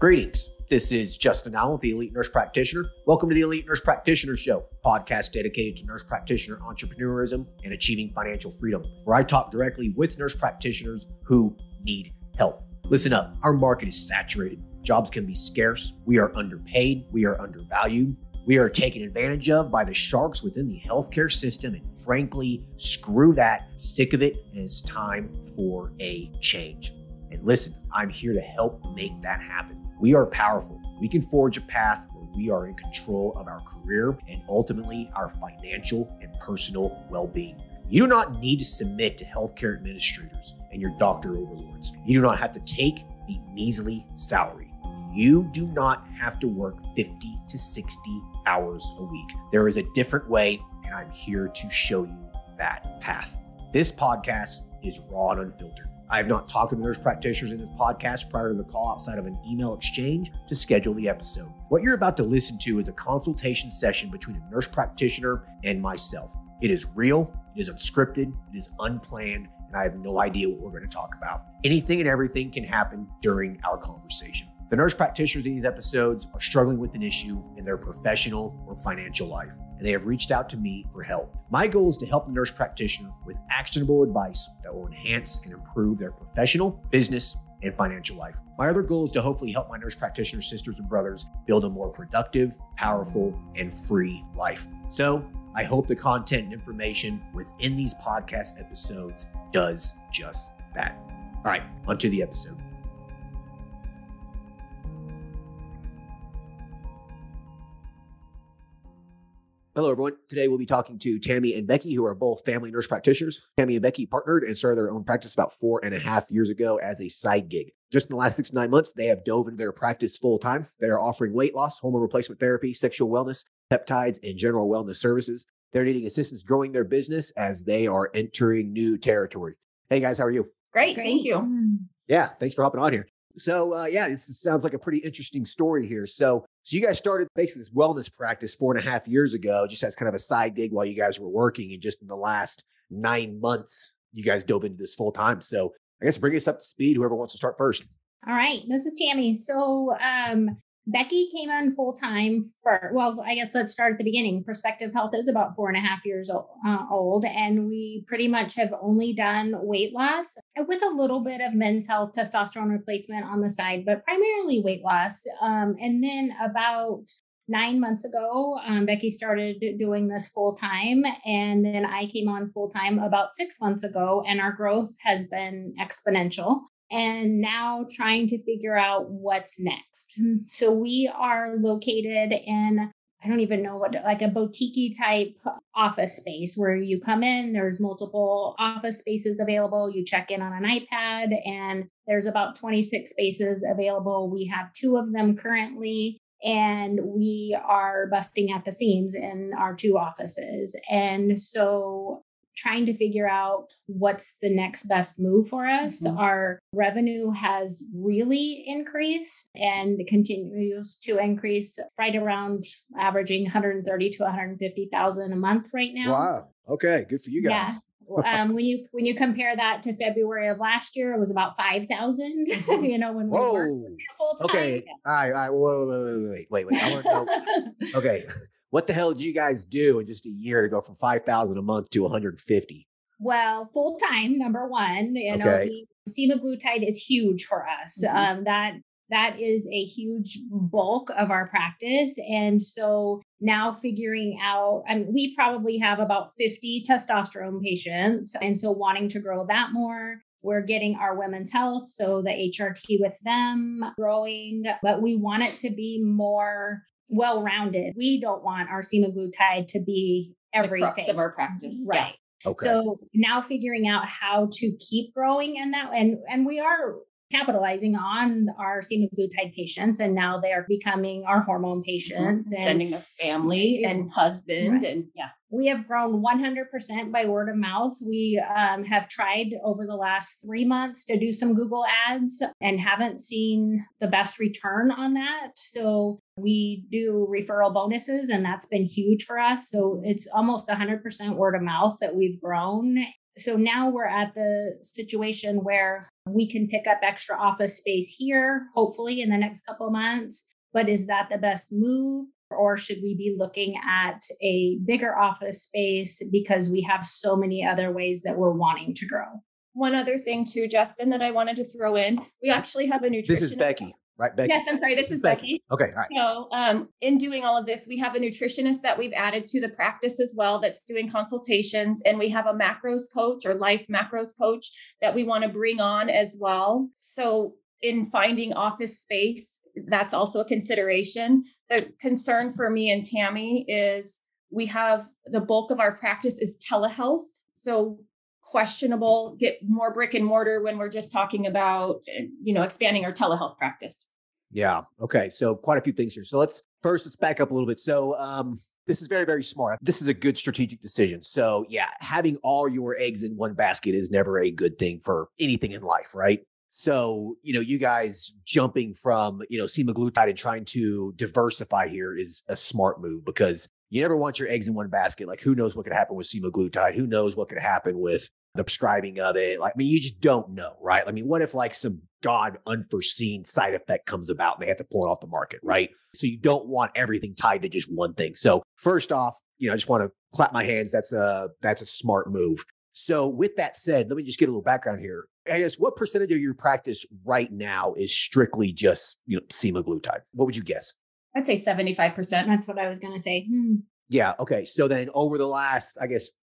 Greetings. This is Justin Allen, the Elite Nurse Practitioner. Welcome to the Elite Nurse Practitioner Show, podcast dedicated to nurse practitioner entrepreneurism and achieving financial freedom, where I talk directly with nurse practitioners who need help. Listen up, our market is saturated. Jobs can be scarce. We are underpaid. We are undervalued. We are taken advantage of by the sharks within the healthcare system, and frankly, screw that. Sick of it, and it's time for a change. And listen, I'm here to help make that happen. We are powerful. We can forge a path where we are in control of our career and ultimately our financial and personal well-being. You do not need to submit to healthcare administrators and your doctor overlords. You do not have to take the measly salary. You do not have to work 50 to 60 hours a week. There is a different way, and I'm here to show you that path. This podcast is raw and unfiltered. I have not talked to the nurse practitioners in this podcast prior to the call outside of an email exchange to schedule the episode. What you're about to listen to is a consultation session between a nurse practitioner and myself. It is real, it is unscripted, it is unplanned, and I have no idea what we're going to talk about. Anything and everything can happen during our conversation. The nurse practitioners in these episodes are struggling with an issue in their professional or financial life, and they have reached out to me for help. My goal is to help the nurse practitioner with actionable advice that will enhance and improve their professional, business, and financial life. My other goal is to hopefully help my nurse practitioner sisters and brothers build a more productive, powerful, and free life. So I hope the content and information within these podcast episodes does just that. All right, onto the episode. Hello, everyone. Today, we'll be talking to Tammy and Becky, who are both family nurse practitioners. Tammy and Becky partnered and started their own practice about 4.5 years ago as a side gig. Just in the last 6 to 9 months, they have dove into their practice full time. They are offering weight loss, hormone replacement therapy, sexual wellness, peptides, and general wellness services. They're needing assistance growing their business as they are entering new territory. Hey, guys, how are you? Great. Thank you. Yeah, thanks for hopping on here. So, this sounds like a pretty interesting story here. So you guys started basically this wellness practice 4.5 years ago, just as kind of a side gig while you guys were working. And just in the last 9 months, you guys dove into this full time. So I guess bring us up to speed, whoever wants to start first. All right. This is Tammy. So Becky came on full time I guess let's start at the beginning. Perspective Health is about 4.5 years old, and we pretty much have only done weight loss with a little bit of men's health, testosterone replacement on the side, but primarily weight loss. And then about 9 months ago, Becky started doing this full time, and then I came on full time about 6 months ago, and our growth has been exponential. And now trying to figure out what's next. So we are located in, I don't even know like a boutique type office space where you come in, there's multiple office spaces available. You check in on an iPad and there's about 26 spaces available. We have 2 of them currently, and we are busting at the seams in our 2 offices. And so trying to figure out what's the next best move for us. Mm-hmm. Our revenue has really increased and continues to increase, right around averaging 130 to 150,000 a month right now. Wow. Okay. Good for you guys. Yeah. When you compare that to February of last year, it was about 5,000. When we were full time. Okay. All right. Wait. I want to know. Okay. What the hell did you guys do in just a year to go from 5,000 a month to 150? Well, full time, number one. Semaglutide is huge for us. Mm-hmm. That is a huge bulk of our practice. And so now figuring out, we probably have about 50 testosterone patients. And so wanting to grow that more. We're getting our women's health, so the HRT with them growing, but we want it to be more well-rounded. We don't want our semaglutide to be everything. The crux of our practice. Right. Yeah. Okay. So now figuring out how to keep growing in that, and we are capitalizing on our semaglutide patients, and now they are becoming our hormone patients. And sending a family and husband. Right. And we have grown 100% by word of mouth. We have tried over the last 3 months to do some Google ads and haven't seen the best return on that. So we do referral bonuses, and that's been huge for us. So it's almost 100% word of mouth that we've grown. So now we're at the situation where we can pick up extra office space here, hopefully in the next couple of months. But is that the best move? Or should we be looking at a bigger office space because we have so many other ways that we're wanting to grow? One other thing too, Justin, that I wanted to throw in, we actually have a nutritionist. This is Becky, right? Becky. Yes, I'm sorry. This is Becky. Okay. All right. So in doing all of this, we have a nutritionist that we've added to the practice as well that's doing consultations. And we have a macros coach or life macros coach that we want to bring on as well. So in finding office space, that's also a consideration. The concern for me and Tammy is we have the bulk of our practice is telehealth. So questionable, get more brick and mortar when we're just talking about, expanding our telehealth practice. Yeah. Okay. So quite a few things here. So let's back up a little bit. So this is very, very smart. This is a good strategic decision. So yeah, having all your eggs in one basket is never a good thing for anything in life, right? So, you guys jumping from, semaglutide and trying to diversify here is a smart move because you never want your eggs in one basket. Like who knows what could happen with semaglutide? Who knows what could happen with the prescribing of it? You just don't know, right? what if some God unforeseen side effect comes about and they have to pull it off the market, right? So you don't want everything tied to just one thing. So first off, I just want to clap my hands. That's a smart move. So with that said, let me just get a little background here. I guess what percentage of your practice right now is strictly just, semaglutide? What would you guess? I'd say 75%. That's what I was going to say. Yeah. Okay. So then over the last,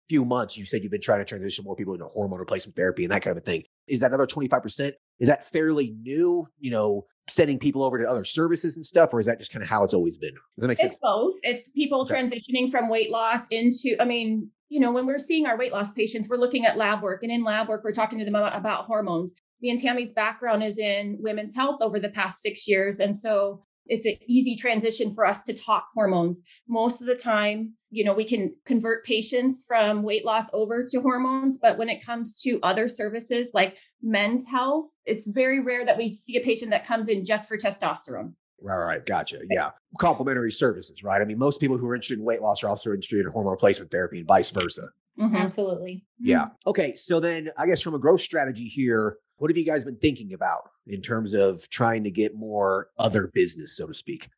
few months, you said you've been trying to transition more people into hormone replacement therapy and that kind of a thing. Is that another 25%? Is that fairly new, sending people over to other services and stuff? Or is that just kind of how it's always been? Does that make sense? It's both. It's people transitioning from weight loss into, when we're seeing our weight loss patients, we're looking at lab work, and in lab work, we're talking to them about hormones. Me and Tammy's background is in women's health over the past 6 years. And so it's an easy transition for us to talk hormones. Most of the time, we can convert patients from weight loss over to hormones. But when it comes to other services like men's health, it's very rare that we see a patient that comes in just for testosterone. Right. Gotcha. Yeah. Complementary services, right? Most people who are interested in weight loss are also interested in hormone replacement therapy and vice versa. Mm-hmm. Absolutely. Yeah. Okay. So then I guess from a growth strategy here, what have you guys been thinking about in terms of trying to get more other business, so to speak?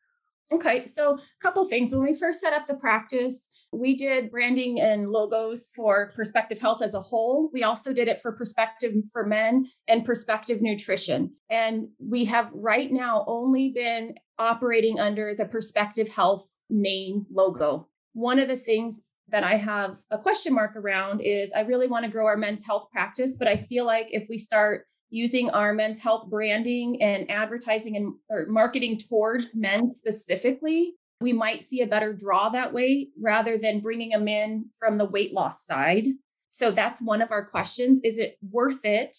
Okay. So a couple things. When we first set up the practice, we did branding and logos for Perspective Health as a whole. We also did it for Perspective for Men and Perspective Nutrition. And we have right now only been operating under the Perspective Health name logo. One of the things that I have a question mark around is I really want to grow our men's health practice, but I feel like if we start using our men's health branding and advertising and or marketing towards men specifically, we might see a better draw that way rather than bringing them in from the weight loss side. So that's one of our questions. Is it worth it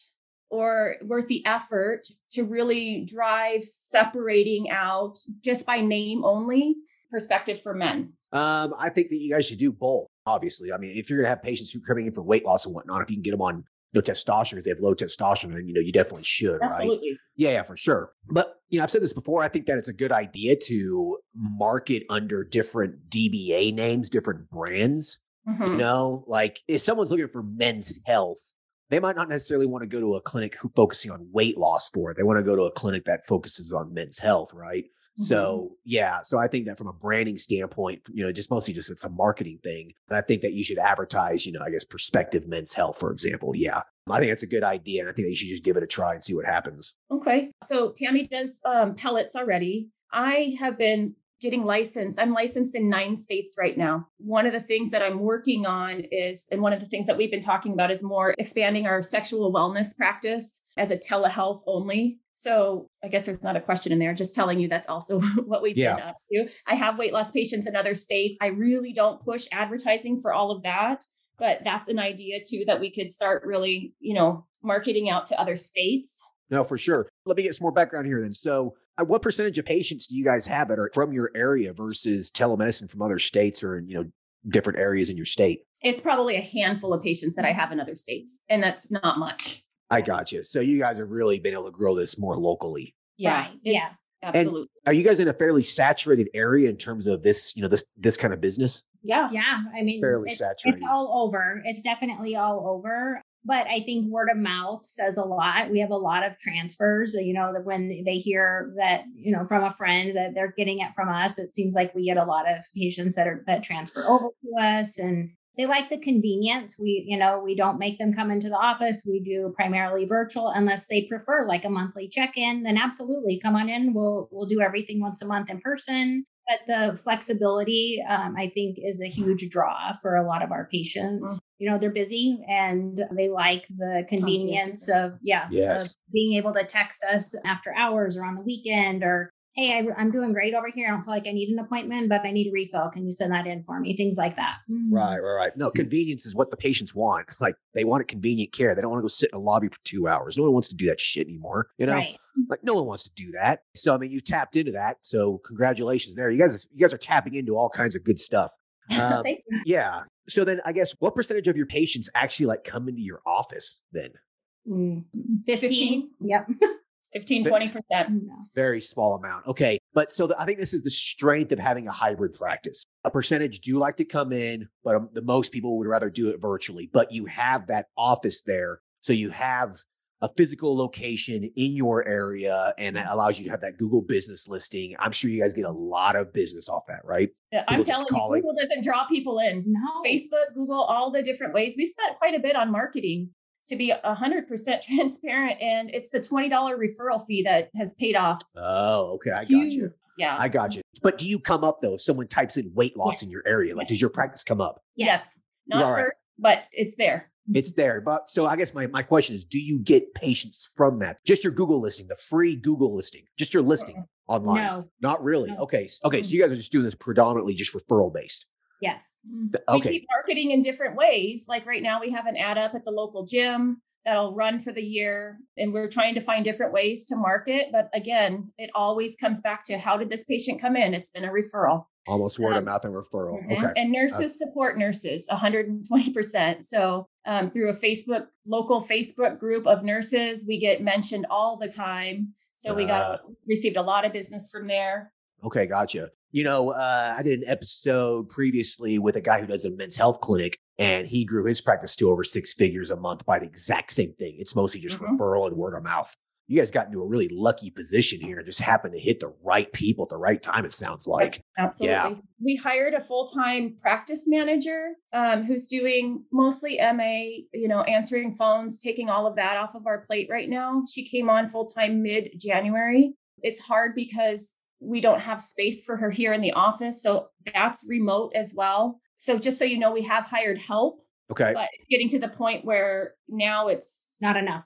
or worth the effort to really drive separating out just by name only Perspective for Men? I think that you guys should do both, obviously. If you're going to have patients who are coming in for weight loss and whatnot, if you can get them on testosterone, if they have low testosterone, then, you definitely should, Absolutely. Right? Yeah, for sure. But, I've said this before. I think that it's a good idea to market under different DBA names, different brands. Mm-hmm. If someone's looking for men's health, they might not necessarily want to go to a clinic who focusing on weight loss for it. They want to go to a clinic that focuses on men's health, right? So, yeah. So I think that from a branding standpoint, just mostly just it's a marketing thing. And I think that you should advertise, Perspective Men's Health, for example. Yeah. I think that's a good idea. And I think that you should just give it a try and see what happens. Okay. So Tammy does pellets already. I have been getting licensed. I'm licensed in 9 states right now. One of the things that I'm working on is, and one of the things that we've been talking about is more expanding our sexual wellness practice as a telehealth only. So I guess there's not a question in there, just telling you that's also what we've been up to. I have weight loss patients in other states. I really don't push advertising for all of that, but that's an idea too, that we could start really, marketing out to other states. No, for sure. Let me get some more background here then. So what percentage of patients do you guys have that are from your area versus telemedicine from other states or, different areas in your state? It's probably a handful of patients that I have in other states, and that's not much. I got you. So you guys have really been able to grow this more locally. Yeah. Right. Yeah. Absolutely. And are you guys in a fairly saturated area in terms of this, this kind of business? Yeah. Yeah. I mean, Fairly saturated. It's all over. It's definitely all over. But I think word of mouth says a lot. We have a lot of transfers, that when they hear that, from a friend that they're getting it from us, it seems like we get a lot of patients that transfer over to us, and they like the convenience. We don't make them come into the office. We do primarily virtual unless they prefer like a monthly check-in, then absolutely come on in. We'll do everything once a month in person. But the flexibility, I think, is a huge draw for a lot of our patients. They're busy and they like the convenience of being able to text us after hours or on the weekend, or, hey, I'm doing great over here. I don't feel like I need an appointment, but I need a refill. Can you send that in for me? Things like that. Right. No, convenience is what the patients want. Like, they want a convenient care. They don't want to go sit in a lobby for 2 hours. No one wants to do that shit anymore. Right. Like, no one wants to do that. So, I mean, you tapped into that. So congratulations there. You guys are tapping into all kinds of good stuff. Thank you. Yeah. So then I guess what percentage of your patients actually like come into your office then? 15. Yep. 15-20%. Very small amount. Okay. But so I think this is the strength of having a hybrid practice. A percentage do like to come in, but the most people would rather do it virtually. But you have that office there. So you have a physical location in your area, and that allows you to have that Google business listing. I'm sure you guys get a lot of business off that, right? I'm telling you, Google doesn't draw people in. No. Facebook, Google, all the different ways. We spent quite a bit on marketing, to be 100% transparent. And it's the $20 referral fee that has paid off. Oh, okay. I got you. Yeah. I got you. But do you come up though? If someone types in weight loss in your area, like, does your practice come up? Yes. Not first, but it's there. It's there. But so I guess my question is, do you get patients from that? Just your Google listing, the free Google listing, just your listing online? No. Not really. No. Okay. So you guys are just doing this predominantly just referral based. Yes. Okay. We keep marketing in different ways. Like right now we have an ad up at the local gym that'll run for the year, and we're trying to find different ways to market. But again, it always comes back to, how did this patient come in? It's been a referral. Almost word of mouth and referral. Okay. And nurses support nurses 120%. So through a local Facebook group of nurses, we get mentioned all the time. So we received a lot of business from there. Okay. Gotcha. I did an episode previously with a guy who does a men's health clinic, and he grew his practice to over 6 figures a month by the exact same thing. It's mostly just referral and word of mouth. You guys got into a really lucky position here and just happened to hit the right people at the right time, it sounds like. Absolutely. Yeah. We hired a full-time practice manager who's doing mostly MA, answering phones, taking all of that off of our plate right now. She came on full-time mid-January. It's hard because we don't have space for her here in the office. So that's remote as well. So just so you know, we have hired help. Okay. But it's getting to the point where now it's not enough.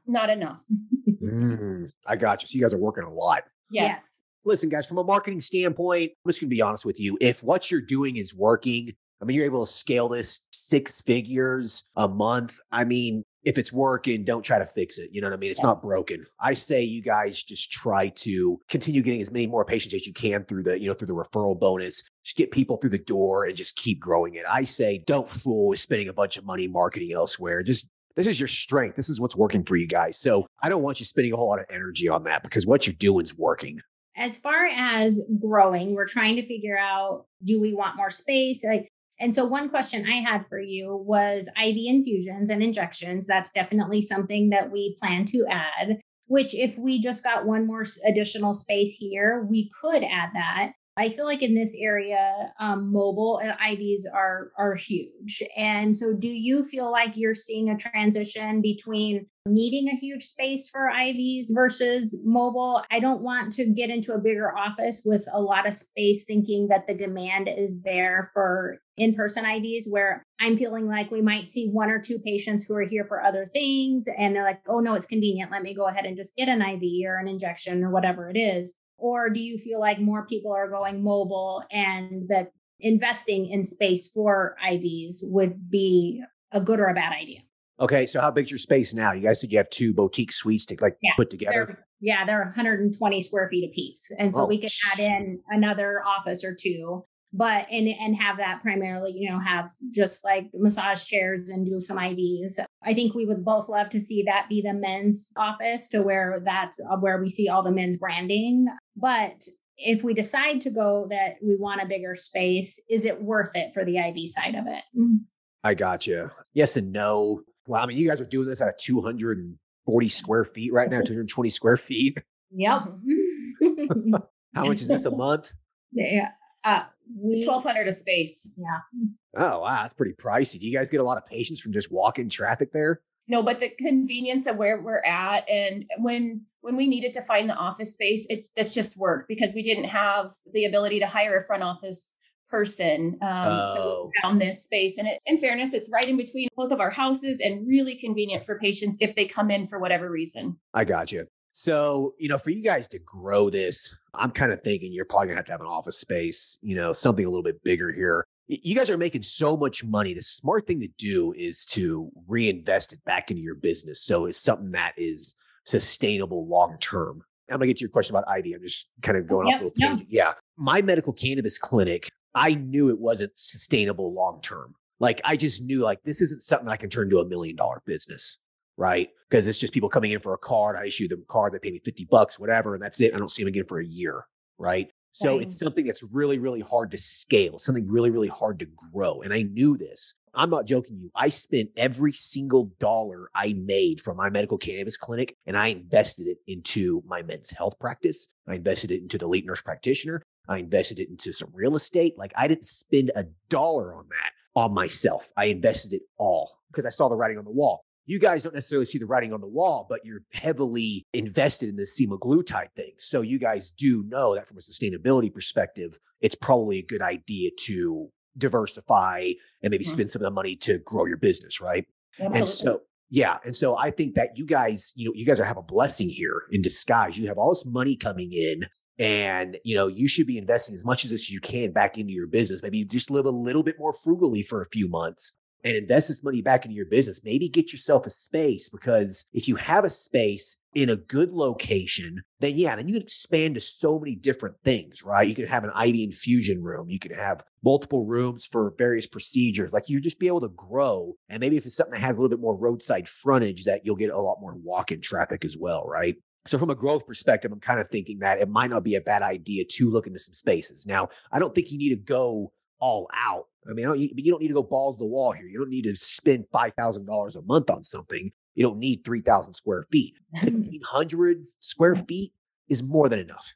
I got you. So you guys are working a lot. Yes. Listen, guys, from a marketing standpoint, I'm just going to be honest with you. If what you're doing is working, I mean, you're able to scale this 6 figures a month. I mean, if it's working, don't try to fix it. You know what I mean? It's not broken. I say you guys just try to continue getting as many more patients as you can through the referral bonus. Just get people through the door and just keep growing it. I say don't fool with spending a bunch of money marketing elsewhere. This is your strength. This is what's working for you guys. So I don't want you spending a whole lot of energy on that, because what you're doing is working. As far as growing, we're trying to figure out, do we want more space? And so one question I had for you was IV infusions and injections. That's definitely something that we plan to add, which if we just got one more additional space here, we could add that. I feel like in this area, mobile IVs are huge. And so do you feel like you're seeing a transition between needing a huge space for IVs versus mobile? I don't want to get into a bigger office with a lot of space thinking that the demand is there for in-person IVs, where I'm feeling like we might see 1 or 2 patients who are here for other things. And they're like, oh no, it's convenient. Let me go ahead and just get an IV or an injection or whatever it is. Or do you feel like more people are going mobile and that investing in space for IVs would be a good or a bad idea? Okay. So how big's your space now? You guys said you have 2 boutique suites to put together? They're 120 square feet apiece. And so we could add in another office or 2. and have that primarily, have just like massage chairs and do some IVs. I think we would both love to see that be the men's office, to where that's where we see all the men's branding. But if we decide to go that we want a bigger space, is it worth it for the IV side of it? I gotcha. Yes and no. Well, I mean, you guys are doing this at 240 square feet right now, 220 square feet. Yep. How much is this a month? Yeah. 1,200 a space. Yeah. Oh, wow. That's pretty pricey. Do you guys get a lot of patients from just walking traffic there? No, but the convenience of where we're at, and when we needed to find the office space, this just worked because we didn't have the ability to hire a front office person. So we found this space, and in fairness, it's right in between both of our houses and really convenient for patients if they come in for whatever reason. I got you. So, for you guys to grow this, I'm kind of thinking you're probably gonna have to have an office space, something a little bit bigger here. You guys are making so much money. The smart thing to do is to reinvest it back into your business. So it's something that is sustainable long-term. I'm going to get to your question about IV. I'm just kind of going off a little tangent. Yeah. My medical cannabis clinic, I knew it wasn't sustainable long-term. Like, I just knew this isn't something I can turn into $1 million business, right? Because it's just people coming in for a card. I issue them a card. They pay me $50, whatever. And that's it. I don't see them again for a year, right? So it's something that's really, really hard to scale, something really, really hard to grow. And I knew this. I'm not joking you. I spent every single dollar I made from my medical cannabis clinic, and I invested it into my men's health practice. I invested it into the lead nurse practitioner. I invested it into some real estate. I didn't spend a dollar on that on myself. I invested it all because I saw the writing on the wall. You guys don't necessarily see the writing on the wall, but you're heavily invested in this semaglutide thing. So you guys do know that from a sustainability perspective, it's probably a good idea to diversify and maybe spend some of the money to grow your business, right? Absolutely. And so I think that you guys have a blessing here in disguise. You have all this money coming in, and you should be investing as much as you can back into your business. Maybe you just live a little bit more frugally for a few months and invest this money back into your business. Maybe get yourself a space, because if you have a space in a good location, then you can expand to so many different things, right? You could have an IV infusion room. You could have multiple rooms for various procedures. You just be able to grow. And maybe if it's something that has a little bit more roadside frontage, that you'll get a lot more walk-in traffic as well, right? So from a growth perspective, I'm kind of thinking that it might not be a bad idea to look into some spaces. Now, I don't think you need to go all out. I mean, you don't need to go balls to the wall here. You don't need to spend $5,000 a month on something. You don't need 3,000 square feet. 1,500 square feet is more than enough.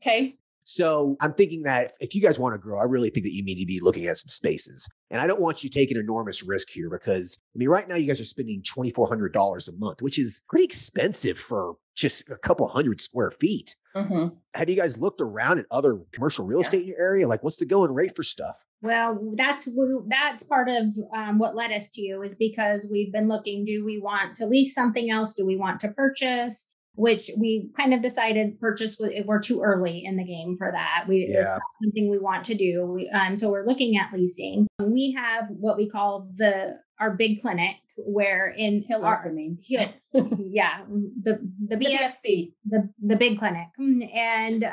Okay. So I'm thinking that if you guys want to grow, I really think that you need to be looking at some spaces. And I don't want you taking enormous risk here, because right now you guys are spending $2,400 a month, which is pretty expensive for just a couple hundred square feet. Mm-hmm. Have you guys looked around at other commercial real estate in your area? What's the going rate for stuff? Well, that's part of what led us to you, is because we've been looking, do we want to lease something else? Do we want to purchase? Which we kind of decided purchase, we're too early in the game for that. It's not something we want to do. So we're looking at leasing. We have what we call our big clinic, where in the BFC, the big clinic. And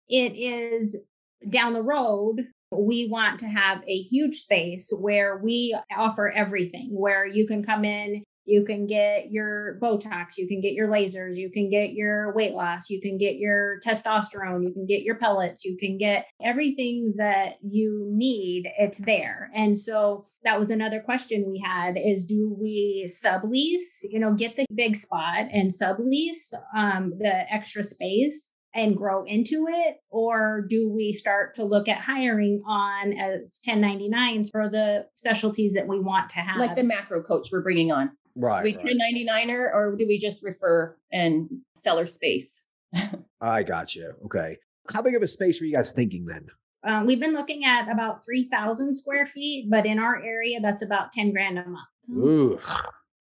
it is down the road. We want to have a huge space where we offer everything, where you can come in. You can get your Botox, you can get your lasers, you can get your weight loss, you can get your testosterone, you can get your pellets, you can get everything that you need. It's there. And so that was another question we had, is do we sublease, get the big spot and sublease the extra space and grow into it? Or do we start to look at hiring on as 1099s for the specialties that we want to have? Like the macro coach we're bringing on. Right. Do we 1099er, or do we just refer and sell our space? I got you. Okay. How big of a space were you guys thinking then? We've been looking at about 3,000 square feet, but in our area, that's about 10 grand a month. Ooh,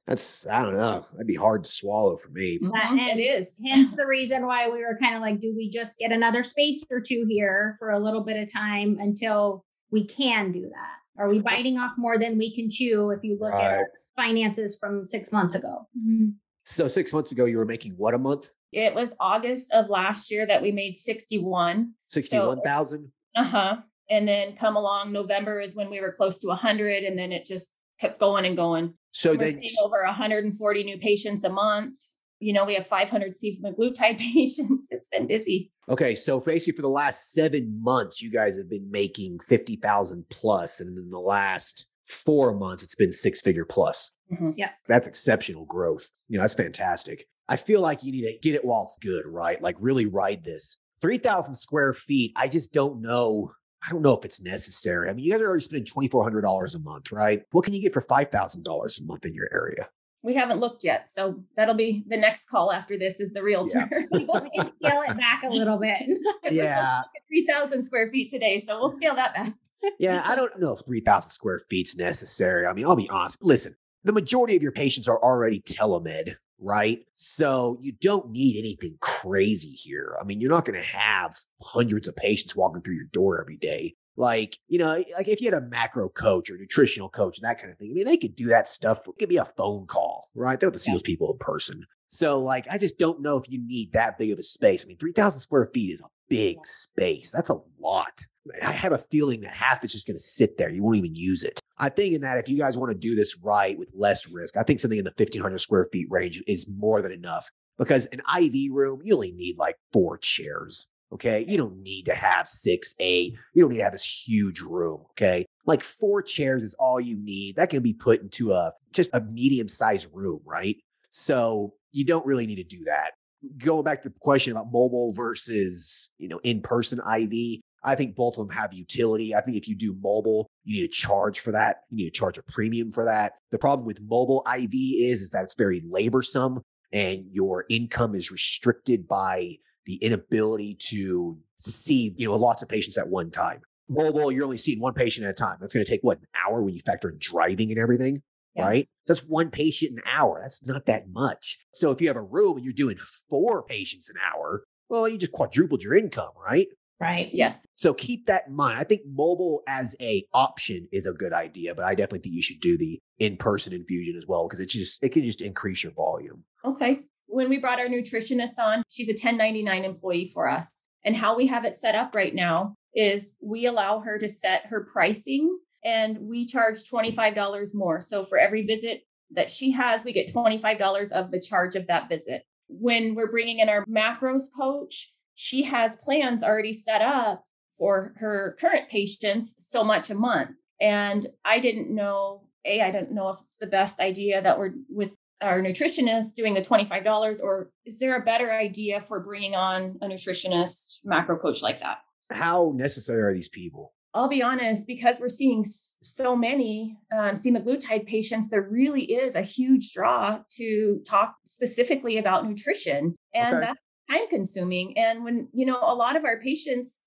that's, I don't know. That'd be hard to swallow for me. And it is. Hence the reason why we were kind of like, do we just get another space or two here for a little bit of time until we can do that? Are we biting off more than we can chew if you look at our finances from 6 months ago? Mm-hmm. So 6 months ago, you were making what a month? It was August of last year that we made 61,000. 61,000? Uh-huh. And then come along November is when we were close to 100. And then it just kept going and going. So we're seeing over 140 new patients a month. We have 500 semaglutide patients. It's been busy. Okay. So basically for the last 7 months, you guys have been making 50,000 plus. And in the last 4 months, it's been 6-figure plus. Mm-hmm. Yeah. That's exceptional growth. That's fantastic. I feel like you need to get it while it's good, right? Like really ride this. 3,000 square feet. I just don't know. I don't know if it's necessary. I mean, you guys are already spending $2,400 a month, right? What can you get for $5,000 a month in your area? We haven't looked yet. So that'll be the next call after this is the realtor. Yeah. And scale it back a little bit. Yeah. 3,000 square feet today. So we'll scale that back. Yeah. I don't know if 3,000 square feet's necessary. I mean, I'll be honest. Listen, the majority of your patients are already telemed, right? So you don't need anything crazy here. I mean, you're not going to have hundreds of patients walking through your door every day. Like if you had a macro coach or nutritional coach and that kind of thing, I mean, they could do that stuff. It could be a phone call, right? They don't have to see those people in person. So I just don't know if you need that big of a space. I mean, 3,000 square feet is a big space. That's a lot. I have a feeling that half is just going to sit there. You won't even use it. I think in that if you guys want to do this right with less risk, I think something in the 1,500 square feet range is more than enough because an IV room, you only need 4 chairs. Okay. You don't need to have 6, 8. You don't need to have this huge room. Okay. 4 chairs is all you need. That can be put into just a medium sized room. Right. So you don't really need to do that. Going back to the question about mobile versus, in-person IV, I think both of them have utility. I think if you do mobile, you need to charge for that. You need to charge a premium for that. The problem with mobile IV is that it's very laborsome and your income is restricted by the inability to see, lots of patients at one time. Mobile, you're only seeing one patient at a time. That's going to take an hour when you factor in driving and everything, right? That's one patient an hour. That's not that much. So if you have a room and you're doing 4 patients an hour, well, you just quadrupled your income, right? Right. Yes. So keep that in mind. I think mobile as a option is a good idea, but I definitely think you should do the in-person infusion as well because it can just increase your volume. Okay. When we brought our nutritionist on, she's a 1099 employee for us. And how we have it set up right now is we allow her to set her pricing and we charge $25 more. So for every visit that she has, we get $25 of the charge of that visit. When we're bringing in our macros coach, she has plans already set up for her current patients so much a month. And I didn't know if it's the best idea that we're with our nutritionist doing the $25, or is there a better idea for bringing on a nutritionist macro coach like that? How necessary are these people? I'll be honest, because we're seeing so many semaglutide patients, there really is a huge draw to talk specifically about nutrition. And that's time consuming. And when, a lot of our patients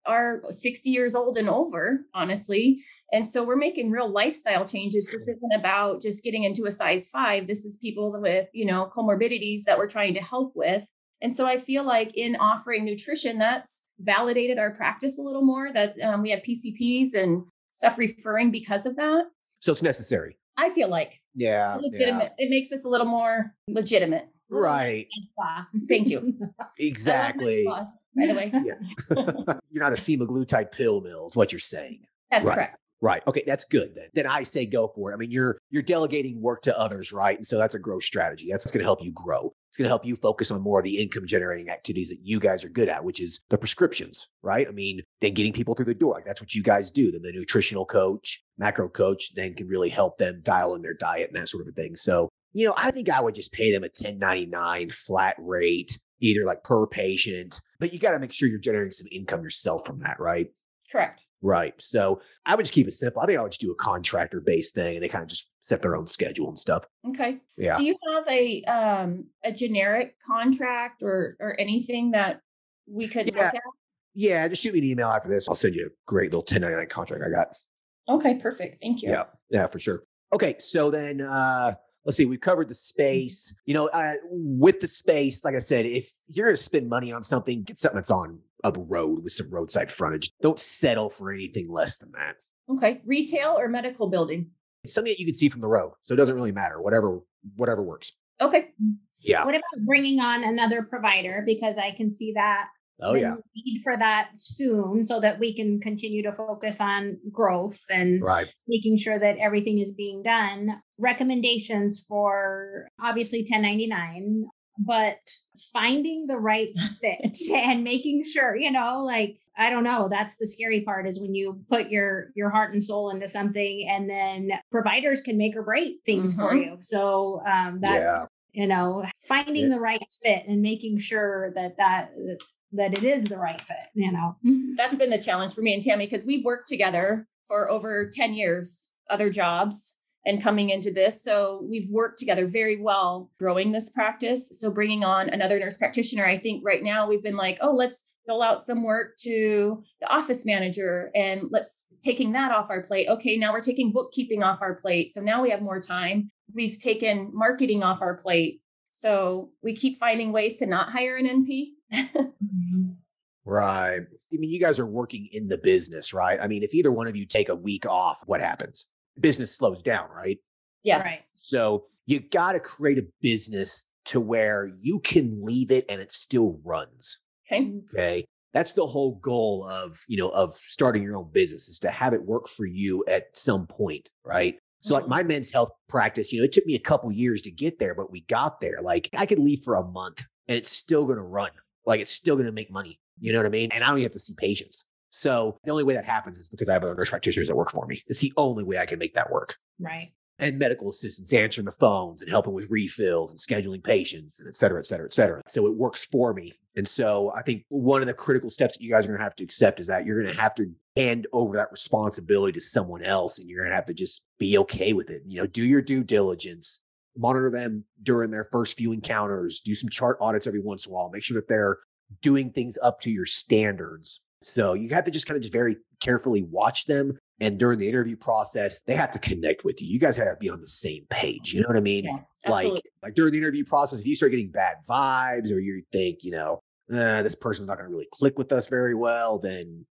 are 60 years old and over, honestly. And so we're making real lifestyle changes. This isn't about just getting into a size 5. This is people with, comorbidities that we're trying to help with. And so I feel like in offering nutrition, that's validated our practice a little more, that we have PCPs and stuff referring because of that. So it's necessary. I feel like. Yeah. Legitimate. Yeah. It makes us a little more legitimate. Right. Thank you. Exactly. By the way. Yeah. You're not a semaglutide pill mill is what you're saying. That's correct. Right. Okay. That's good then. Then I say go for it. I mean, you're delegating work to others, right? And so that's a growth strategy. That's going to help you grow. It's going to help you focus on more of the income generating activities that you guys are good at, which is the prescriptions, right? I mean, then getting people through the door. Like that's what you guys do. Then the nutritional coach, macro coach, then can really help them dial in their diet and that sort of a thing. So, I think I would just pay them a 1099 flat rate, either per patient, but you got to make sure you're generating some income yourself from that, right? Correct. Right. So I would just keep it simple. I think I would just do a contractor based thing and they kind of just set their own schedule and stuff. Okay. Yeah. Do you have a generic contract or anything that we could look at? Yeah. Just shoot me an email after this. I'll send you a great little 1099 contract I got. Okay. Perfect. Thank you. Yeah. Yeah, for sure. Okay. So then, let's see, we've covered the space, with the space, like I said, if you're going to spend money on something, get something that's on a road with some roadside frontage. Don't settle for anything less than that. Okay. Retail or medical building? It's something that you can see from the road. So it doesn't really matter, whatever works. Okay. Yeah. What about bringing on another provider? Because I can see that Oh, yeah. Need for that soon so that we can continue to focus on growth and making sure that everything is being done. Recommendations for obviously 1099, but finding the right fit and making sure, I don't know, that's the scary part is when you put your heart and soul into something and then providers can make or break things for you. So finding the right fit and making sure that it is the right fit, That's been the challenge for me and Tammy, because we've worked together for over 10 years, other jobs and coming into this. So we've worked together very well growing this practice. So bringing on another nurse practitioner, I think right now we've been like, oh, let's dole out some work to the office manager and let's taking that off our plate. Okay, now we're taking bookkeeping off our plate. So now we have more time. We've taken marketing off our plate. So we keep finding ways to not hire an NP. Right. I mean, you guys are working in the business, right? I mean, if either one of you take a week off, what happens? Business slows down, right? Yes. Right. So you got to create a business to where you can leave it and it still runs. Okay. That's the whole goal of starting your own business, is to have it work for you at some point, right? So like my men's health practice, it took me a couple years to get there, but we got there. Like I could leave for a month and it's still going to run. Like it's still going to make money. You know what I mean? And I don't even have to see patients. So the only way that happens is because I have other nurse practitioners that work for me. It's the only way I can make that work. Right. And medical assistants answering the phones and helping with refills and scheduling patients and et cetera, et cetera, et cetera. So it works for me. And so I think one of the critical steps that you guys are going to have to accept is that you're going to have to hand over that responsibility to someone else. And you're going to have to just be okay with it. Do your due diligence, monitor them during their first few encounters, do some chart audits every once in a while, make sure that they're doing things up to your standards. So you have to just kind of just very carefully watch them. And during the interview process, they have to connect with you. You guys have to be on the same page. You know what I mean? Yeah, like during the interview process, if you start getting bad vibes or you think, this person's not going to really click with us very well, then,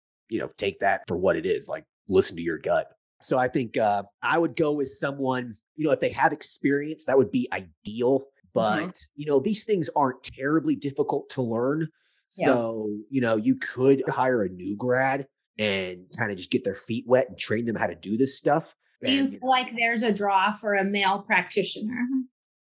take that for what it is. Like listen to your gut. So I think I would go with someone, if they have experience, that would be ideal. But, these things aren't terribly difficult to learn. So, you could hire a new grad and kind of just get their feet wet and train them how to do this stuff. Do you feel like there's a draw for a male practitioner?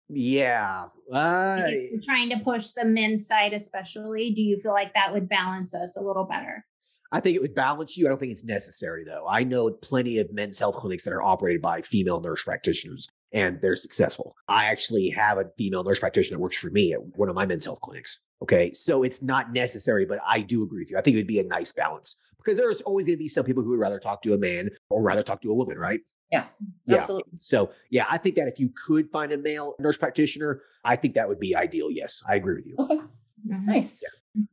Yeah. If you're trying to push the men's side, especially, do you feel like that would balance us a little better? I think it would balance you. I don't think it's necessary, though. I know plenty of men's health clinics that are operated by female nurse practitioners, and they're successful. I actually have a female nurse practitioner that works for me at one of my men's health clinics. Okay. So it's not necessary, but I do agree with you. I think it would be a nice balance because there's always going to be some people who would rather talk to a man or rather talk to a woman, right? Yeah, absolutely. So yeah, I think that if you could find a male nurse practitioner, I think that would be ideal. Yes, I agree with you. Okay. Nice.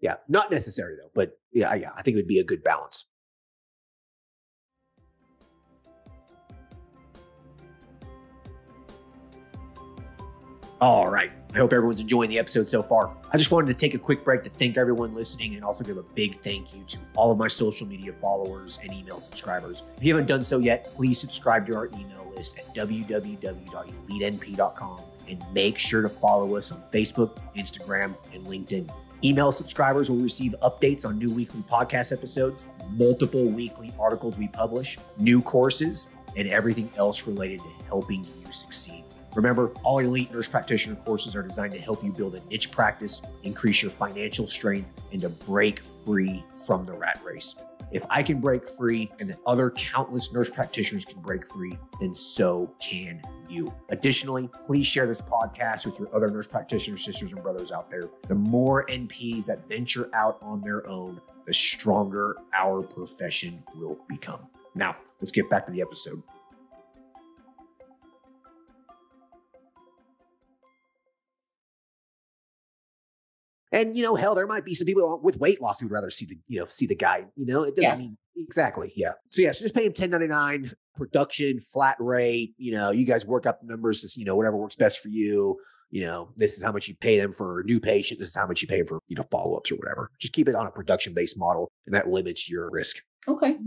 Yeah. Not necessary though, but yeah, I think it would be a good balance. All right. I hope everyone's enjoying the episode so far. I just wanted to take a quick break to thank everyone listening and also give a big thank you to all of my social media followers and email subscribers. If you haven't done so yet, please subscribe to our email list at www.elitenp.com and make sure to follow us on Facebook, Instagram, and LinkedIn. Email subscribers will receive updates on new weekly podcast episodes, multiple weekly articles we publish, new courses, and everything else related to helping you succeed. Remember, all elite nurse practitioner courses are designed to help you build a niche practice, increase your financial strength, and to break free from the rat race. If I can break free and that other countless nurse practitioners can break free, then so can you. Additionally, please share this podcast with your other nurse practitioner sisters and brothers out there. The more NPs that venture out on their own, the stronger our profession will become. Now, let's get back to the episode. And, hell, there might be some people with weight loss who would rather see the guy, it doesn't mean exactly. Yeah. So just pay him $10.99 production, flat rate. You guys work out the numbers, just, whatever works best for you. This is how much you pay them for a new patient. This is how much you pay them for, follow-ups or whatever. Just keep it on a production-based model and that limits your risk. Okay.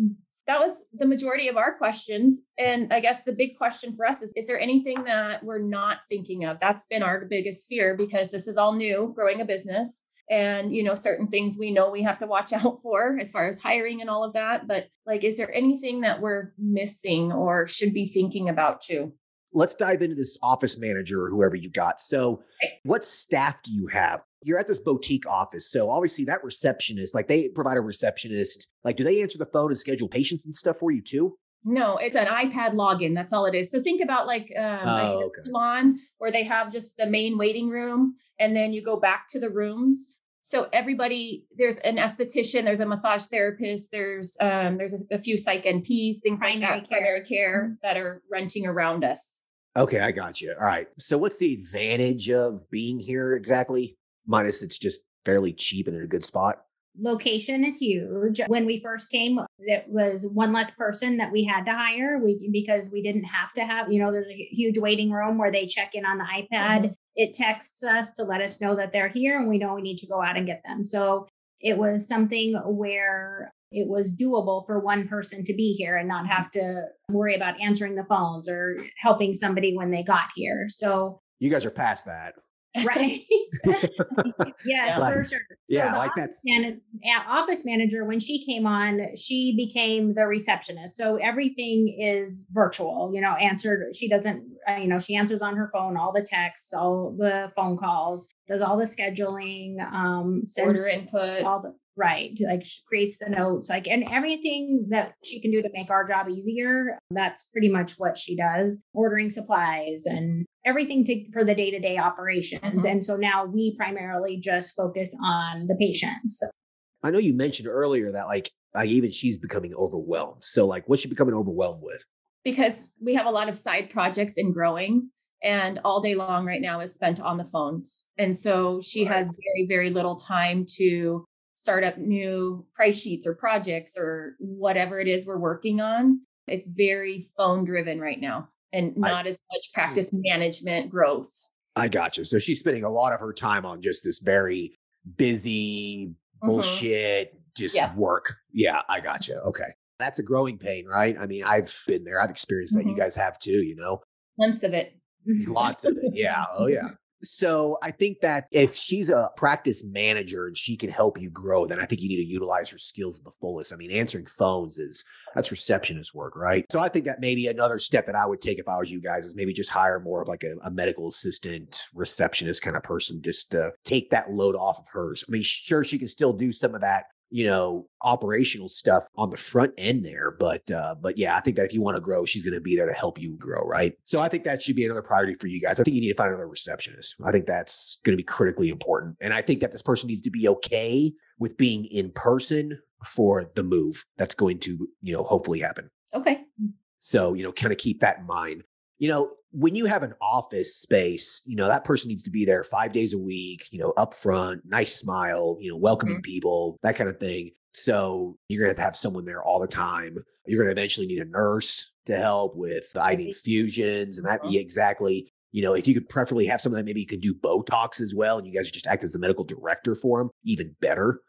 That was the majority of our questions. And I guess the big question for us is there anything that we're not thinking of? That's been our biggest fear because this is all new, growing a business. and, certain things we know we have to watch out for as far as hiring and all of that. But like, is there anything that we're missing or should be thinking about too? Let's dive into this office manager or whoever you got. So what staff do you have? You're at this boutique office. So obviously that receptionist, like they provide a receptionist, like do they answer the phone and schedule patients and stuff for you too? No, it's an iPad login. That's all it is. So think about like a hair salon where they have just the main waiting room and then you go back to the rooms. So everybody, there's an esthetician, there's a massage therapist, there's a few psych NPs, things like that, primary care that are renting around us. Okay, I got you. All right. So what's the advantage of being here exactly? Minus it's just fairly cheap and in a good spot. Location is huge. When we first came, it was one less person that we had to hire because we didn't have to have, there's a huge waiting room where they check in on the iPad. Mm-hmm. It texts us to let us know that they're here and we know we need to go out and get them. So it was something where it was doable for one person to be here and not have to worry about answering the phones or helping somebody when they got here. So you guys are past that. Right. Yeah, for sure. So yeah, the like office manager, when she came on, she became the receptionist. So everything is virtual, she doesn't, she answers on her phone, all the texts, all the phone calls, does all the scheduling, order input, all the, right. Like she creates the notes, like, and everything that she can do to make our job easier. That's pretty much what she does, ordering supplies and everything for the day-to-day operations. Mm-hmm. And so now we primarily just focus on the patients. I know you mentioned earlier that like even she's becoming overwhelmed. So like what's she becoming overwhelmed with? Because we have a lot of side projects in growing and all day long right now is spent on the phones. And so she has very, very little time to start up new price sheets or projects or whatever it is we're working on. It's very phone driven right now. And not as much practice management growth. I got you. So she's spending a lot of her time on just this very busy bullshit, work. Yeah, I got you. Okay. That's a growing pain, right? I mean, I've been there. I've experienced that. You guys have too, Lots of it. Lots of it. Yeah. Oh, yeah. So I think that if she's a practice manager and she can help you grow, then I think you need to utilize her skills to the fullest. I mean, answering phones that's receptionist work, right? So I think that maybe another step that I would take if I was you guys is maybe just hire more of like a medical assistant, receptionist kind of person, just to take that load off of hers. I mean, sure, she can still do some of that, operational stuff on the front end there. But yeah, I think that if you want to grow, she's going to be there to help you grow. Right. So I think that should be another priority for you guys. I think you need to find another receptionist. I think that's going to be critically important. And I think that this person needs to be okay with being in person for the move that's going to, hopefully happen. Okay. So, kind of keep that in mind. When you have an office space, that person needs to be there 5 days a week, up front, nice smile, welcoming people, that kind of thing. So you're going to have someone there all the time. You're going to eventually need a nurse to help with the IV infusions and that. Exactly. If you could preferably have someone that maybe you could do Botox as well, and you guys just act as the medical director for them, even better,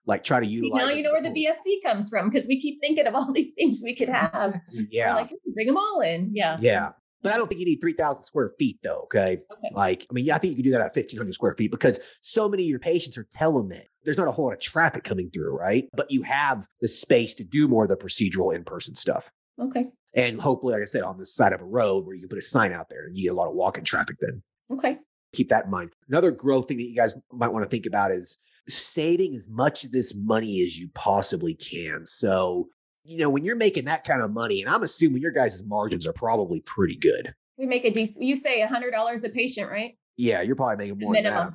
like try to utilize. Now you know where the BFC comes from, because we keep thinking of all these things we could have. Yeah. We're like, bring them all in. Yeah. Yeah. But I don't think you need 3,000 square feet though. Okay. Like, I think you can do that at 1,500 square feet because so many of your patients are telemed. There's not a whole lot of traffic coming through, right? But you have the space to do more of the procedural in-person stuff. Okay. And hopefully, like I said, on the side of a road where you can put a sign out there and you get a lot of walk-in traffic then. Okay. Keep that in mind. Another growth thing that you guys might want to think about is saving as much of this money as you possibly can. So, when you're making that kind of money, and I'm assuming your guys' margins are probably pretty good. We make a decent, you say $100 a patient, right? Yeah, you're probably making more minimum. Than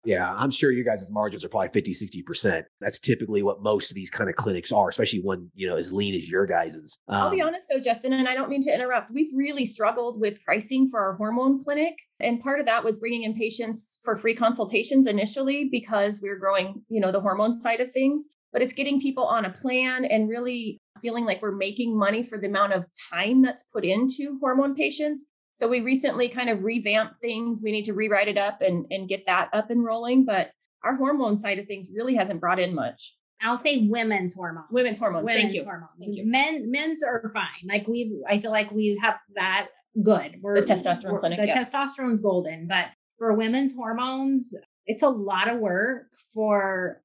that. I'm sure your guys' margins are probably 50-60%. That's typically what most of these kind of clinics are, especially when, as lean as your guys's. I'll be honest though, Justin, and I don't mean to interrupt. We've really struggled with pricing for our hormone clinic. And part of that was bringing in patients for free consultations initially because we were growing, the hormone side of things. But it's getting people on a plan and really feeling like we're making money for the amount of time that's put into hormone patients. So we recently kind of revamped things. We need to rewrite it up and get that up and rolling. But our hormone side of things really hasn't brought in much. I'll say women's hormones. Women's hormones. Thank you. Men's are fine. Like I feel like we have that good. The testosterone clinic. The testosterone's golden. But for women's hormones, it's a lot of work for,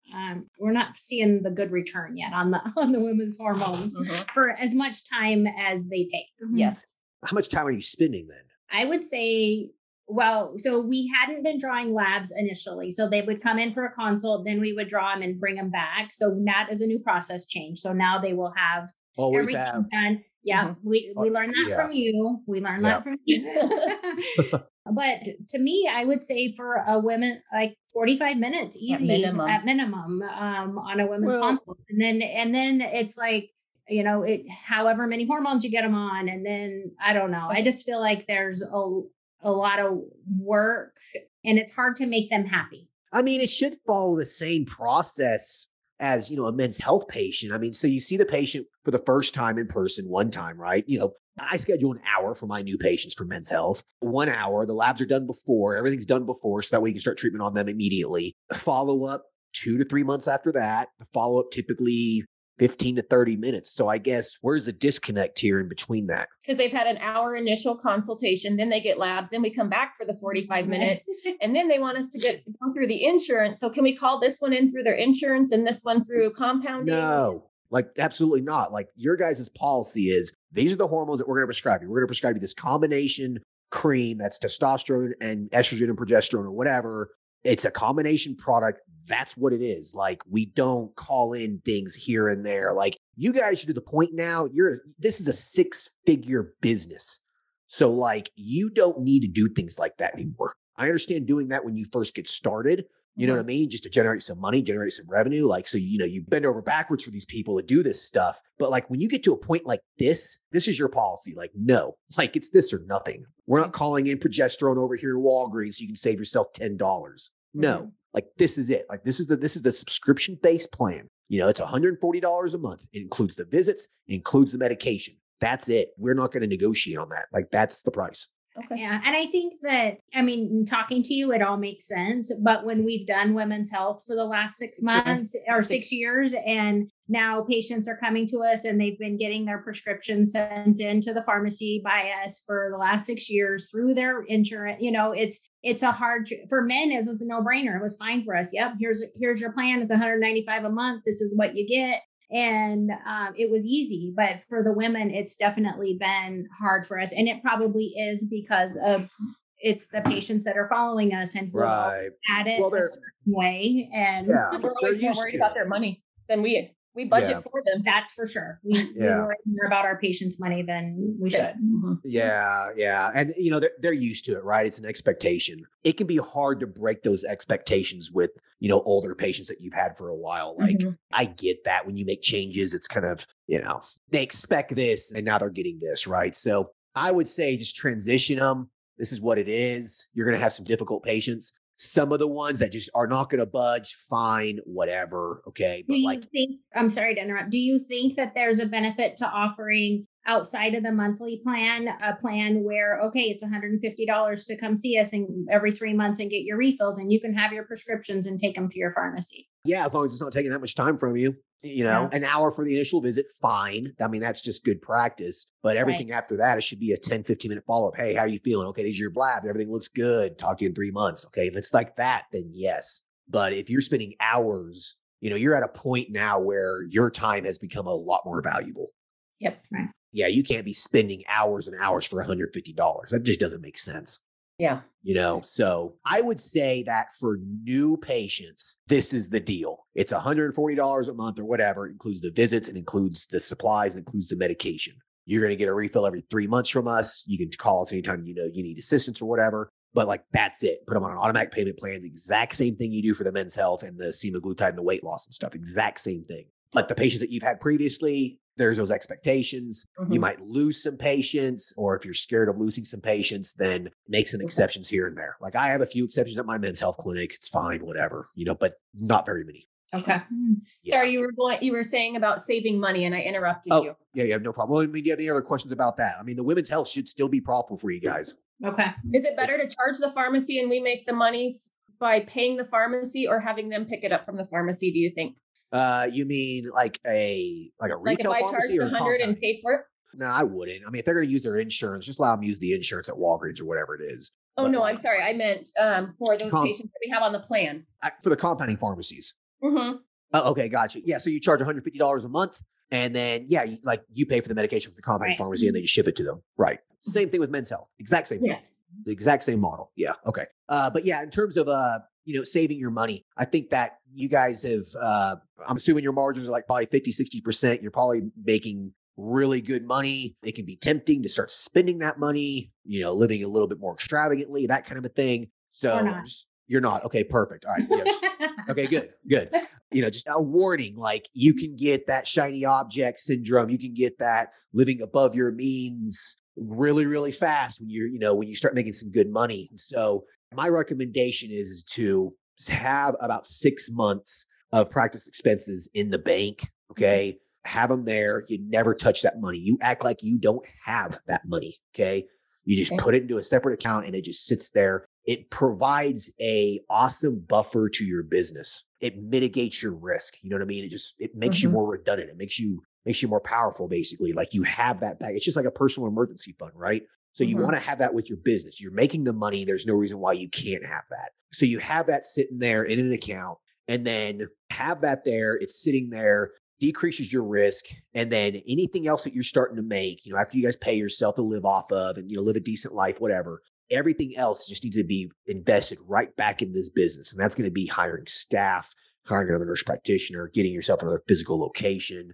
we're not seeing the good return yet on the women's hormones for as much time as they take. Yes. How much time are you spending then? I would say, well, so we hadn't been drawing labs initially. So they would come in for a consult, then we would draw them and bring them back. So that is a new process change. So now they will have Always everything have. done. Yeah, we learned that from you. We learned that from you. But to me, I would say for a women, like 45 minutes, easy at minimum on a women's consult. And then it's like, you know, however many hormones you get them on. And then I don't know. I just feel like there's a lot of work and it's hard to make them happy. I mean, it should follow the same process as, you know, a men's health patient. I mean, so you see the patient for the first time in person one time, right? You know, I schedule an hour for my new patients for men's health. 1 hour, the labs are done before, everything's done before, so that way you can start treatment on them immediately. Follow up 2 to 3 months after that. The follow up typically 15 to 30 minutes. So I guess where's the disconnect here in between that? Because they've had an hour initial consultation, then they get labs, then we come back for the 45 minutes, and then they want us to go through the insurance. So can we call this one in through their insurance and this one through compounding? No, like absolutely not. Like your guys' policy is these are the hormones that we're going to prescribe you. We're going to prescribe you this combination cream that's testosterone and estrogen and progesterone or whatever. It's a combination product. That's what it is. Like we don't call in things here and there. Like you guys should do the point now. This is a 6-figure business. So like you don't need to do things like that anymore. I understand doing that when you first get started. You know what I mean? Just to generate some money, generate some revenue. Like, so, you know, you bend over backwards for these people to do this stuff. But like when you get to a point like this is your policy. Like, no, like it's this or nothing. We're not calling in progesterone over here in Walgreens so you can save yourself $10. No, like this is it. Like this is the subscription-based plan. You know, it's $140 a month. It includes the visits, it includes the medication. That's it. We're not going to negotiate on that. Like that's the price. Okay. Yeah. And I think that, I mean, talking to you, it all makes sense. But when we've done women's health for the last 6 months or 6 years, and now patients are coming to us and they've been getting their prescriptions sent into the pharmacy by us for the last 6 years through their insurance, you know, it's a hard, for men, it was a no-brainer. It was fine for us. Yep. Here's your plan. It's $195 a month. This is what you get. And it was easy, but for the women, it's definitely been hard for us. And it probably is because of it's the patients that are following us and who at it a certain way. And we're always more worried about their money than we budget for them. That's for sure. We worry more about our patients' money than we should. Yeah. And, you know, they're used to it, right? It's an expectation. It can be hard to break those expectations with, you know, older patients that you've had for a while. Like, I get that when you make changes, it's kind of, you know, they expect this and now they're getting this, right? So I would say just transition them. This is what it is. You're going to have some difficult patients. Some of the ones that just are not going to budge, fine, whatever. Okay. But I'm sorry to interrupt. Do you think that there's a benefit to offering outside of the monthly plan, a plan where, okay, it's $150 to come see us and every 3 months and get your refills and you can have your prescriptions and take them to your pharmacy? Yeah. As long as it's not taking that much time from you, you know, an hour for the initial visit, fine. I mean, that's just good practice. But everything after that, it should be a 10, 15-minute follow-up. Hey, how are you feeling? Okay, these are your blabs. Everything looks good. Talk to you in 3 months. Okay. If it's like that, then yes. But if you're spending hours, you know, you're at a point now where your time has become a lot more valuable. Yep. Right. Yeah. You can't be spending hours and hours for $150. That just doesn't make sense. Yeah. You know, so I would say that for new patients, this is the deal. It's $140 a month or whatever. It includes the visits, it includes the supplies, it includes the medication. You're going to get a refill every 3 months from us. You can call us anytime you know you need assistance or whatever. But like, that's it. Put them on an automatic payment plan. The exact same thing you do for the men's health and the semaglutide and the weight loss and stuff. Exact same thing. Like the patients that you've had previously, there's those expectations. You might lose some patients, or if you're scared of losing some patients, then make some exceptions here and there. Like I have a few exceptions at my men's health clinic. It's fine, whatever, you know, but not very many. Okay. Sorry, you were saying about saving money and I interrupted you. Yeah, no problem. Well, I mean, do you have any other questions about that? I mean, the women's health should still be profitable for you guys. Okay. Is it better to charge the pharmacy and we make the money by paying the pharmacy or having them pick it up from the pharmacy, do you think? You mean like a retail pharmacy or 100 and pay for it? No, I wouldn't. I mean, if they're going to use their insurance, just allow them to use the insurance at Walgreens or whatever it is. Oh, no, I'm sorry. I meant for those patients that we have on the plan. For the compounding pharmacies. Mm-hmm. Oh, okay, gotcha. Yeah, so you charge $150 a month, and then you pay for the medication with the compounding pharmacy, and then you ship it to them. Right. Same thing with Men's Health. Exact same thing. The exact same model. Yeah. Okay. But yeah, in terms of saving your money, I think that you guys have. I'm assuming your margins are like probably 50-60%. You're probably making really good money. It can be tempting to start spending that money. Living a little bit more extravagantly, that kind of a thing. So you're not. Okay, perfect. All right. Yeah, okay, good. Just a warning, like you can get that shiny object syndrome. You can get that living above your means really, really fast when when you start making some good money. So my recommendation is to have about 6 months of practice expenses in the bank. Okay. Have them there. You never touch that money. You act like you don't have that money. Okay. You just put it into a separate account and it just sits there. It provides a awesome buffer to your business. It mitigates your risk. You know what I mean? It makes you more redundant. It makes you more powerful, basically. Like you have that back. It's just like a personal emergency fund, right? So you want to have that with your business. You're making the money. There's no reason why you can't have that. So you have that sitting there in an account, and then have that there. It's sitting there, decreases your risk. And then anything else that you're starting to make, after you guys pay yourself to live off of and, live a decent life, whatever, everything else just needs to be invested right back in this business. And that's going to be hiring staff, hiring another nurse practitioner, getting yourself another physical location,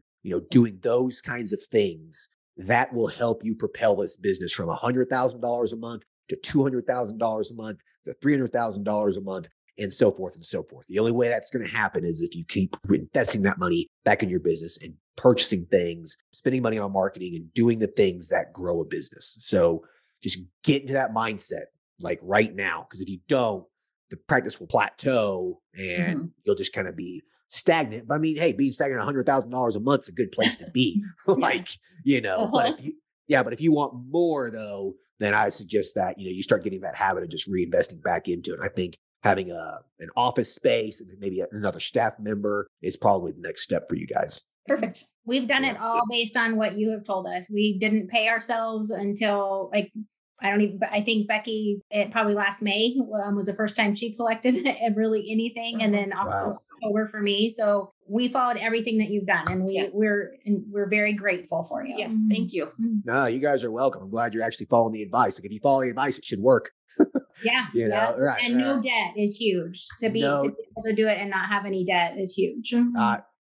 doing those kinds of things that will help you propel this business from $100,000 a month to $200,000 a month to $300,000 a month, and so forth and so forth. The only way that's going to happen is if you keep investing that money back in your business and purchasing things, spending money on marketing, and doing the things that grow a business. So just get into that mindset like right now, because if you don't, the practice will plateau and you'll just kind of be stagnant. But I mean, hey, being stagnant $100,000 a month is a good place to be. But if you want more though, then I suggest that, you start getting that habit of just reinvesting back into it. And I think having an office space and maybe another staff member is probably the next step for you guys. Perfect. We've done it all based on what you have told us. We didn't pay ourselves until I think Becky, probably last May was the first time she collected really anything. And then October for me. So we followed everything that you've done, and we're very grateful for you. Yes. Thank you. No, you guys are welcome. I'm glad you're actually following the advice. Like if you follow the advice, it should work. Right. And no debt is huge. To be able to do it and not have any debt is huge.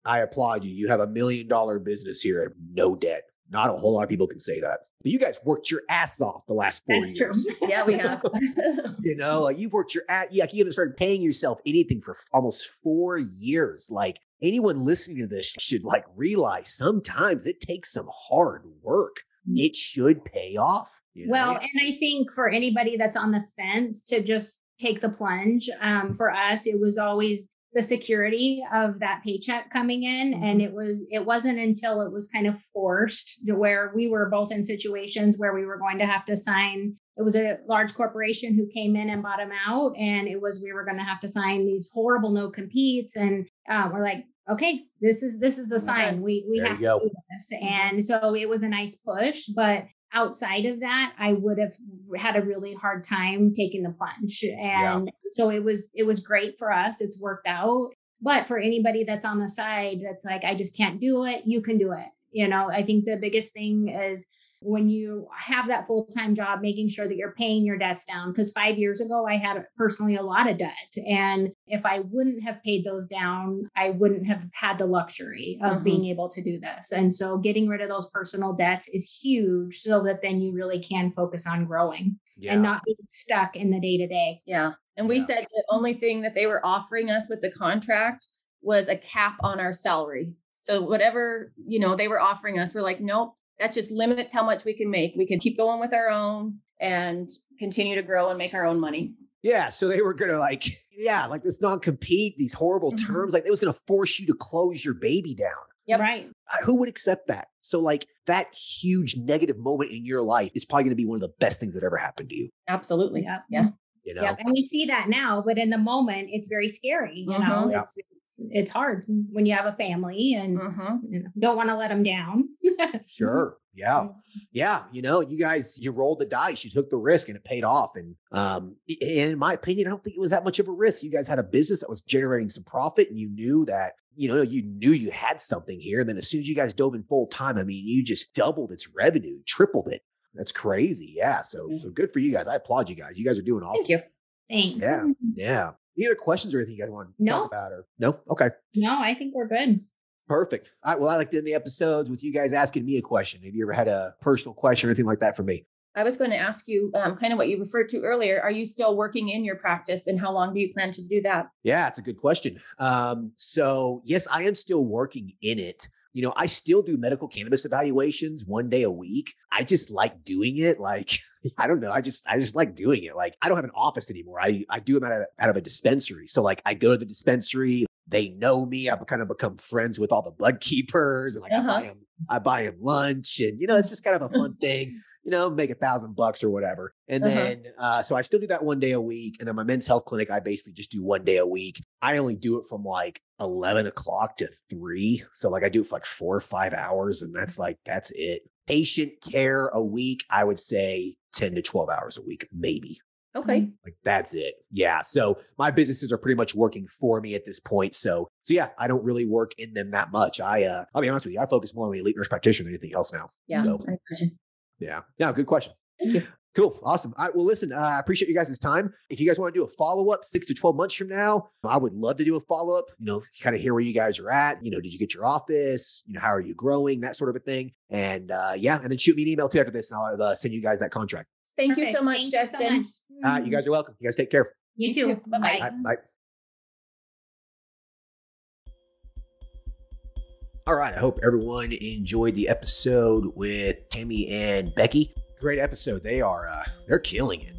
I applaud you. You have $1 million business here and no debt. Not a whole lot of people can say that. But you guys worked your ass off the last 4 years. True. Yeah, we have. You've worked your ass. Yeah, you haven't started paying yourself anything for almost 4 years. Like anyone listening to this should realize sometimes it takes some hard work. It should pay off. Well, and I think for anybody that's on the fence to just take the plunge, for us, it was always the security of that paycheck coming in. And it wasn't until it was kind of forced to where we were both in situations where we were going to have to sign. It was a large corporation who came in and bought them out. And we were going to have to sign these horrible no competes. And we're like, okay, this is the sign. We have to do this. And so it was a nice push, but outside of that, I would have had a really hard time taking the plunge. And so it was great for us. It's worked out. But for anybody that's on the side, that's like, I just can't do it. You can do it. I think the biggest thing is when you have that full-time job, making sure that you're paying your debts down. Because 5 years ago, I had personally a lot of debt. And if I wouldn't have paid those down, I wouldn't have had the luxury of being able to do this. And so getting rid of those personal debts is huge so that then you really can focus on growing and not being stuck in the day-to-day. Yeah. And we said the only thing that they were offering us with the contract was a cap on our salary. So whatever, they were offering us, we're like, nope. That just limits how much we can make. We can keep going with our own and continue to grow and make our own money. Yeah. So they were going to this non-compete, these horrible terms, it was going to force you to close your baby down. Yep. Right. Who would accept that? So that huge negative moment in your life is probably going to be one of the best things that ever happened to you. Absolutely. Yep. Yeah. Yeah. And we see that now, but in the moment, it's very scary. It's hard when you have a family and don't want to let them down. Sure. Yeah. Yeah. You guys, you rolled the dice, you took the risk and it paid off. And in my opinion, I don't think it was that much of a risk. You guys had a business that was generating some profit and you knew that, you knew you had something here. And then as soon as you guys dove in full time, I mean, you just doubled its revenue, tripled it. That's crazy. Yeah. So good for you guys. I applaud you guys. You guys are doing awesome. Thank you. Thanks. Yeah. Yeah. Any other questions or anything you guys want to talk about? Or no? Okay. No, I think we're good. Perfect. All right. Well, I like to end the episodes with you guys asking me a question. Have you ever had a personal question or anything like that for me? I was going to ask you kind of what you referred to earlier. Are you still working in your practice and how long do you plan to do that? Yeah, it's a good question. So yes, I am still working in it. I still do medical cannabis evaluations 1 day a week. I just like doing it. Like, I don't know. I just like doing it. Like, I don't have an office anymore. I do them out of a dispensary. So like I go to the dispensary, they know me. I've kind of become friends with all the bud keepers and like I buy them lunch and, it's just kind of a fun thing, make $1,000 or whatever. And then, so I still do that 1 day a week. And then my men's health clinic, I basically just do 1 day a week. I only do it from like 11 o'clock to 3. So like I do it for like 4 or 5 hours and that's it. Patient care a week, I would say 10 to 12 hours a week, maybe. Okay. Like that's it. Yeah. So my businesses are pretty much working for me at this point. So yeah, I don't really work in them that much. I'll be honest with you. I focus more on the elite nurse practitioner than anything else now. Yeah. So, yeah. No, good question. Thank you. Cool. Awesome. All right. Well, listen, I appreciate you guys' time. If you guys want to do a follow-up 6 to 12 months from now, I would love to do a follow-up, kind of hear where you guys are at. Did you get your office? How are you growing? That sort of a thing. And and then shoot me an email too after this and I'll send you guys that contract. Thank you so much, Justin. You guys are welcome. You guys take care. You too. Bye-bye. Bye. All right. I hope everyone enjoyed the episode with Tammy and Becky. Great episode. They're killing it.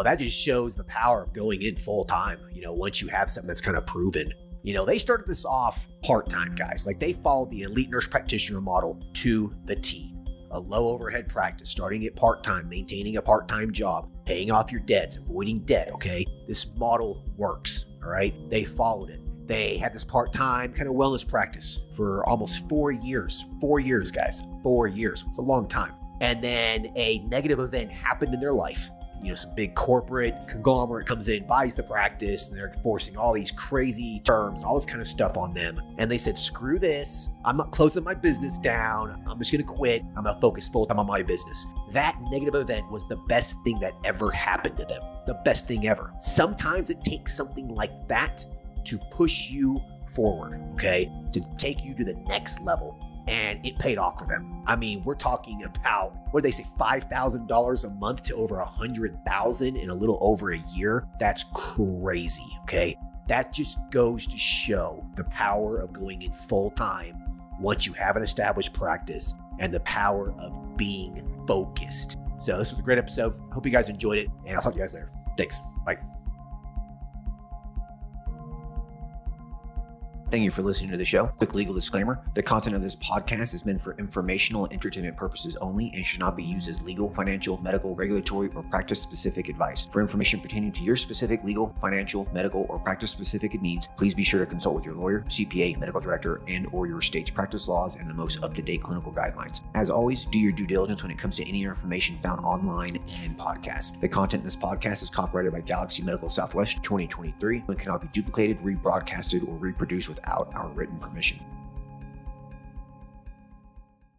That just shows the power of going in full time. Once you have something that's kind of proven, they started this off part-time, guys. Like they followed the elite nurse practitioner model to the T. A low overhead practice, starting at part-time, maintaining a part-time job, paying off your debts, avoiding debt, okay? This model works, all right? They followed it. They had this part-time kind of wellness practice for almost 4 years. 4 years, guys. 4 years. It's a long time. And then a negative event happened in their life. Some big corporate conglomerate comes in, buys the practice, and they're forcing all these crazy terms, all this kind of stuff on them. And they said, screw this. I'm not closing my business down. I'm just going to quit. I'm going to focus full time on my business. That negative event was the best thing that ever happened to them. The best thing ever. Sometimes it takes something like that to push you forward, okay? To take you to the next level. And it paid off for them. I mean, we're talking about, what did they say, $5,000 a month to over $100,000 in a little over a year. That's crazy, okay? That just goes to show the power of going in full time once you have an established practice and the power of being focused. So this was a great episode. I hope you guys enjoyed it, and I'll talk to you guys later. Thanks. Bye. Thank you for listening to the show. Quick legal disclaimer. The content of this podcast is meant for informational and entertainment purposes only and should not be used as legal, financial, medical, regulatory, or practice-specific advice. For information pertaining to your specific legal, financial, medical, or practice-specific needs, please be sure to consult with your lawyer, CPA, medical director, and or your state's practice laws and the most up-to-date clinical guidelines. As always, do your due diligence when it comes to any information found online and in podcasts. The content in this podcast is copyrighted by Galaxy Medical Southwest 2023 and cannot be duplicated, rebroadcasted, or reproduced without our written permission.